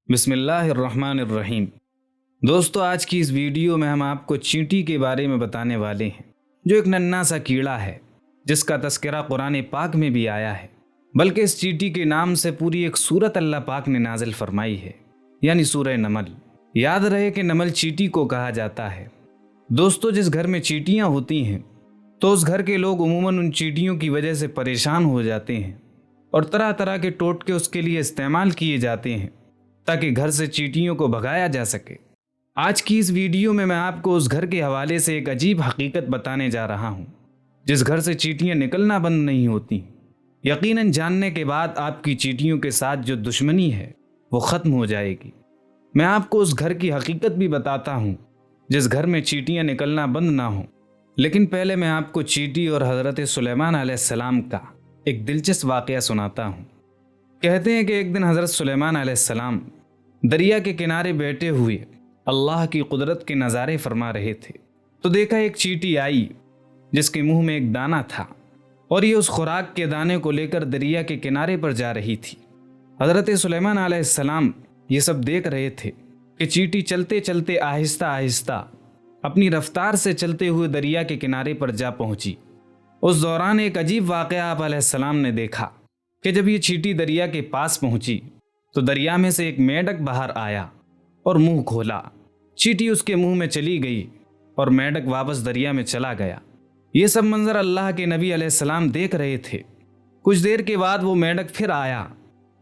बिस्मिल्लाहिर्रहमानिर्रहीम। दोस्तों, आज की इस वीडियो में हम आपको चींटी के बारे में बताने वाले हैं, जो एक नन्हा सा कीड़ा है जिसका तस्करा कुरान पाक में भी आया है। बल्कि इस चींटी के नाम से पूरी एक सूरत अल्लाह पाक ने नाजिल फरमाई है, यानी सूरह नमल। याद रहे कि नमल चींटी को कहा जाता है। दोस्तों, जिस घर में चींटियाँ होती हैं तो उस घर के लोग उमूमन उन चींटियों की वजह से परेशान हो जाते हैं और तरह तरह के टोटके उसके लिए इस्तेमाल किए जाते हैं ताकि घर से चींटियों को भगाया जा सके। आज की इस वीडियो में मैं आपको उस घर के हवाले से एक अजीब हकीकत बताने जा रहा हूँ, जिस घर से चींटियाँ निकलना बंद नहीं होती। यकीनन जानने के बाद आपकी चींटियों के साथ जो दुश्मनी है वो ख़त्म हो जाएगी। मैं आपको उस घर की हकीकत भी बताता हूँ जिस घर में चींटियाँ निकलना बंद ना हो। लेकिन पहले मैं आपको चींटी और हज़रत सुलेमान अलैहिस्सलाम का एक दिलचस्प वाक़या सुनाता हूँ। कहते हैं कि एक दिन हज़रत सुलेमान अलैहिस्सलाम दरिया के किनारे बैठे हुए अल्लाह की कुदरत के नज़ारे फरमा रहे थे तो देखा एक चींटी आई जिसके मुंह में एक दाना था और ये उस खुराक के दाने को लेकर दरिया के किनारे पर जा रही थी। हज़रत सुलेमान अलैहिस्सलाम ये सब देख रहे थे कि चींटी चलते चलते आहिस्ता आहिस्ता अपनी रफ्तार से चलते हुए दरिया के किनारे पर जा पहुंची। उस दौरान एक अजीब वाक़या आप अलैहिस्सलाम ने देखा कि जब ये चींटी दरिया के पास पहुंची तो दरिया में से एक मेंढक बाहर आया और मुंह खोला। चींटी उसके मुंह में चली गई और मेंढक वापस दरिया में चला गया। ये सब मंजर अल्लाह के नबी अलैहिस्सलाम देख रहे थे। कुछ देर के बाद वो मेंढक फिर आया,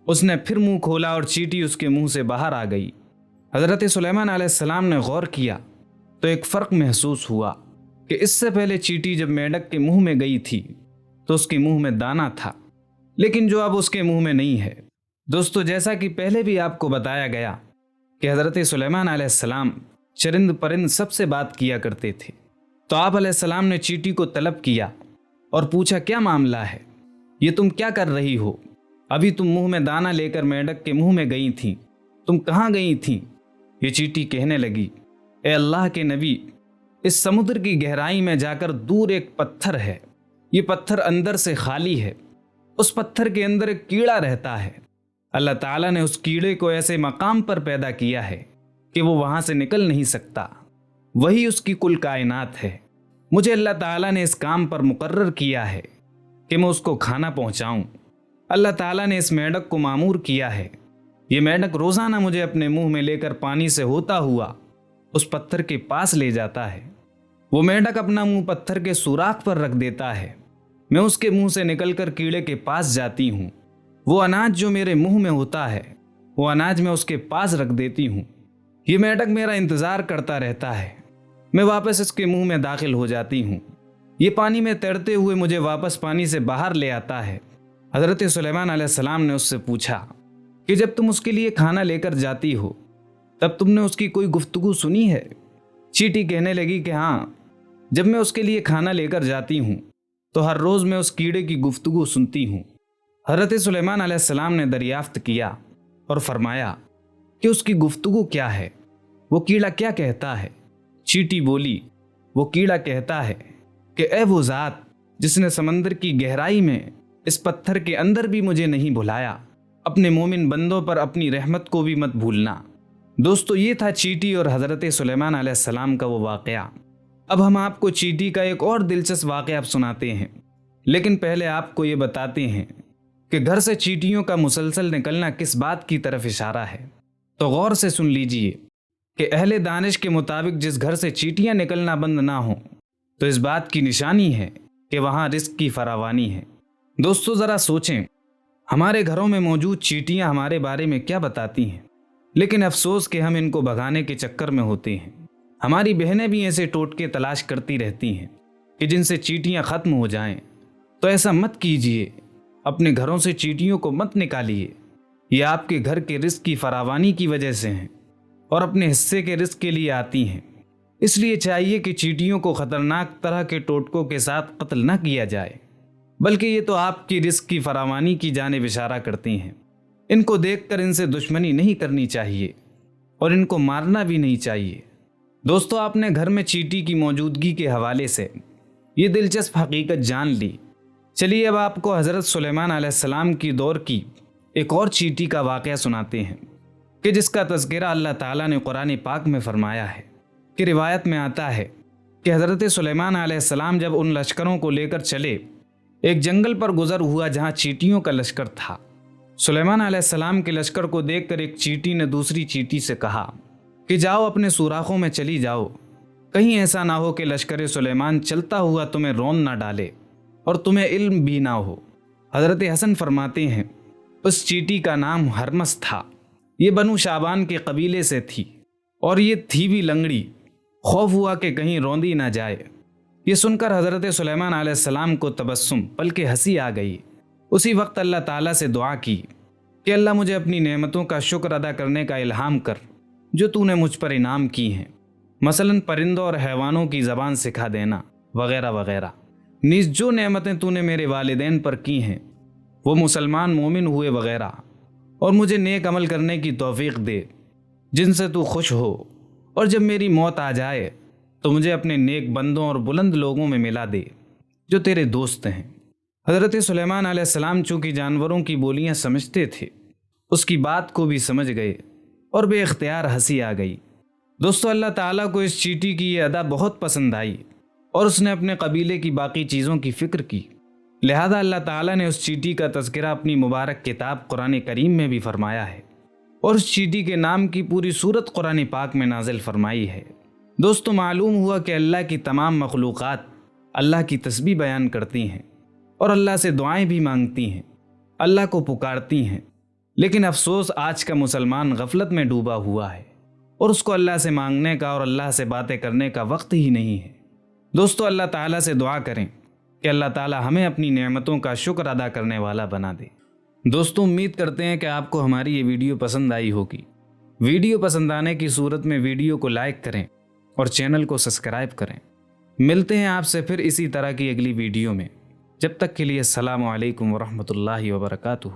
उसने फिर मुंह खोला और चींटी उसके मुंह से बाहर आ गई। हज़रत सुलेमान अलैहिस्सलाम ने गौर किया तो एक फ़र्क महसूस हुआ कि इससे पहले चींटी जब मेंढक के मुंह में गई थी तो उसके मुंह में दाना था, लेकिन जो अब उसके मुंह में नहीं है। दोस्तों, जैसा कि पहले भी आपको बताया गया कि हज़रत सुलेमान अलैहिस्सलाम चरिंद परिंद सबसे बात किया करते थे, तो आप अलैहिस्सलाम ने चींटी को तलब किया और पूछा, क्या मामला है, ये तुम क्या कर रही हो? अभी तुम मुंह में दाना लेकर मेंढक के मुंह में गई थी, तुम कहाँ गई थी? ये चींटी कहने लगी, ए अल्लाह के नबी, इस समुद्र की गहराई में जाकर दूर एक पत्थर है, ये पत्थर अंदर से खाली है, उस पत्थर के अंदर एक कीड़ा रहता है। अल्लाह ताला ने उस कीड़े को ऐसे मकाम पर पैदा किया है कि वो वहाँ से निकल नहीं सकता, वही उसकी कुल कायनात है। मुझे अल्लाह ताला ने इस काम पर मुकर्रर किया है कि मैं उसको खाना पहुँचाऊँ। अल्लाह ताला ने इस मेंढक को मामूर किया है, ये मेंढक रोज़ाना मुझे अपने मुंह में लेकर पानी से होता हुआ उस पत्थर के पास ले जाता है। वो मेंढक अपना मुंह पत्थर के सुराख पर रख देता है, मैं उसके मुंह से निकलकर कीड़े के पास जाती हूँ। वो अनाज जो मेरे मुंह में होता है वो अनाज मैं उसके पास रख देती हूँ। ये मेंढक मेरा इंतज़ार करता रहता है, मैं वापस इसके मुंह में दाखिल हो जाती हूँ। ये पानी में तैरते हुए मुझे वापस पानी से बाहर ले आता है। हज़रत सुलेमान अलैहिस्सलाम ने उससे पूछा कि जब तुम उसके लिए खाना लेकर जाती हो तब तुमने उसकी कोई गुफ्तगू सुनी है? चींटी कहने लगी कि हाँ, जब मैं उसके लिए खाना लेकर जाती हूँ तो हर रोज़ मैं उस कीड़े की गुफ्तगू सुनती हूँ। हज़रत सुलेमान अलैहिस्सलाम ने दरियाफ्त किया और फरमाया कि उसकी गुफ्तगू क्या है, वो कीड़ा क्या कहता है? चींटी बोली, वो कीड़ा कहता है कि ए वो ज़ात जिसने समंदर की गहराई में इस पत्थर के अंदर भी मुझे नहीं भुलाया, अपने मोमिन बंदों पर अपनी रहमत को भी मत भूलना। दोस्तों, ये था चींटी और हज़रत सुलेमान अलैहिस्सलाम का वो वाक़या। अब हम आपको चींटी का एक और दिलचस्प वाक़या सुनाते हैं, लेकिन पहले आपको ये बताते हैं कि घर से चींटियों का मुसलसल निकलना किस बात की तरफ इशारा है। तो गौर से सुन लीजिए कि अहले दानिश के मुताबिक जिस घर से चींटियाँ निकलना बंद ना हो तो इस बात की निशानी है कि वहाँ रिस्क की फरावानी है। दोस्तों, ज़रा सोचें, हमारे घरों में मौजूद चींटियाँ हमारे बारे में क्या बताती हैं, लेकिन अफसोस कि हम इनको भगाने के चक्कर में होते हैं। हमारी बहनें भी ऐसे टोटके तलाश करती रहती हैं कि जिनसे चींटियाँ ख़त्म हो जाएं। तो ऐसा मत कीजिए, अपने घरों से चींटियों को मत निकालिए। ये आपके घर के रिस्क की फरावानी की वजह से हैं और अपने हिस्से के रिस्क के लिए आती हैं। इसलिए चाहिए कि चींटियों को ख़तरनाक तरह के टोटकों के साथ कत्ल न किया जाए, बल्कि ये तो आपकी रिस्क की फरावानी की जानिब इशारा करती हैं। इनको देखकर इनसे दुश्मनी नहीं करनी चाहिए और इनको मारना भी नहीं चाहिए। दोस्तों, आपने घर में चींटी की मौजूदगी के हवाले से ये दिलचस्प हकीकत जान ली। चलिए अब आपको हज़रत सुलेमान अलैहिस्सलाम की दौर की एक और चींटी का वाक़या सुनाते हैं। کہ جس کا تذکرہ اللہ تعالیٰ نے قرآن پاک میں فرمایا ہے کہ روایت میں آتا ہے کہ حضرت سلیمان علیہ السلام جب ان لشکروں کو لے کر چلے، ایک جنگل پر گزر ہوا جہاں چیٹیوں کا لشکر تھا۔ سلیمان علیہ السلام کے لشکر کو دیکھ کر ایک چیٹی نے دوسری چیٹی سے کہا کہ جاؤ اپنے سوراخوں میں چلی جاؤ، کہیں ایسا نہ ہو کہ لشکر سلیمان چلتا ہوا تمہیں رون نہ ڈالے اور تمہیں علم بھی نہ ہو۔ حضرت حسن فرماتے ہیں اس چیٹی کا نام ہرمس تھا، یہ بنو شعبان کے قبیلے سے تھی اور یہ تھی بھی لنگڑی، خوف ہوا کہ کہیں روندی نہ جائے۔ یہ سن کر حضرت سلیمان علیہ السلام کو تبسم بلکہ ہنسی آ گئی۔ اسی وقت اللہ تعالیٰ سے دعا کی کہ اللہ مجھے اپنی نعمتوں کا شکر ادا کرنے کا الہام کر جو تو نے مجھ پر انعام کی ہیں، مثلاً پرندوں اور حیوانوں کی زبان سکھا دینا وغیرہ وغیرہ۔ نیز جو نعمتیں تو نے میرے والدین پر کی ہیں وہ مسلمان مومن ہوئے وغیرہ، اور مجھے نیک عمل کرنے کی توفیق دے جن سے تو خوش ہو، اور جب میری موت آ جائے تو مجھے اپنے نیک بندوں اور بلند لوگوں میں ملا دے جو تیرے دوست ہیں۔ حضرت سلیمان علیہ السلام چونکہ جانوروں کی بولیاں سمجھتے تھے، اس کی بات کو بھی سمجھ گئے اور بے اختیار ہنسی آ گئی۔ دوستو، اللہ تعالیٰ کو اس چیٹی کی یہ ادا بہت پسند آئی اور اس نے اپنے قبیلے کی باقی چیزوں کی فکر کی، لہذا اللہ تعالیٰ نے اس چیٹی کا تذکرہ اپنی مبارک کتاب قرآن کریم میں بھی فرمایا ہے، اور اس چیٹی کے نام کی پوری سورت قرآن پاک میں نازل فرمائی ہے۔ دوستو، معلوم ہوا کہ اللہ کی تمام مخلوقات اللہ کی تسبیح بیان کرتی ہیں اور اللہ سے دعائیں بھی مانگتی ہیں، اللہ کو پکارتی ہیں، لیکن افسوس آج کا مسلمان غفلت میں ڈوبا ہوا ہے اور اس کو اللہ سے مانگنے کا اور اللہ سے باتیں کرنے کا وقت ہی نہیں ہے۔ دوستو، اللہ تعالیٰ سے دعا کریں کہ اللہ تعالیٰ ہمیں اپنی نعمتوں کا شکر ادا کرنے والا بنا دے۔ دوستو، امید کرتے ہیں کہ آپ کو ہماری یہ ویڈیو پسند آئی ہوگی۔ ویڈیو پسند آنے کی صورت میں ویڈیو کو لائک کریں اور چینل کو سبسکرائب کریں۔ ملتے ہیں آپ سے پھر اسی طرح کی اگلی ویڈیو میں، جب تک کے لیے السلام علیکم ورحمۃ اللہ وبرکاتہ۔